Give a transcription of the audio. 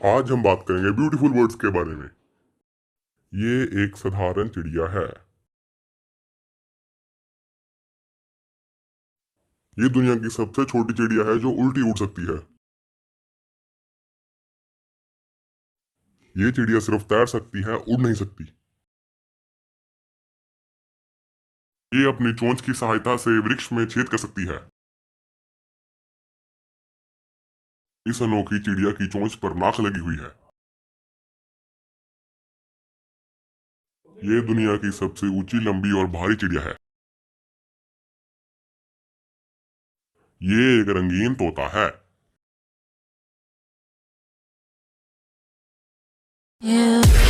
आज हम बात करेंगे ब्यूटीफुल बर्ड्स के बारे में। ये एक साधारण चिड़िया है। ये दुनिया की सबसे छोटी चिड़िया है जो उल्टी उड़ सकती है। ये चिड़िया सिर्फ तैर सकती है, उड़ नहीं सकती। ये अपनी चोंच की सहायता से वृक्ष में छेद कर सकती है। इस अनोखी चिड़िया की चोंच पर नाक लगी हुई है। ये दुनिया की सबसे ऊंची, लंबी और भारी चिड़िया है। ये एक रंगीन तोता है। Yeah.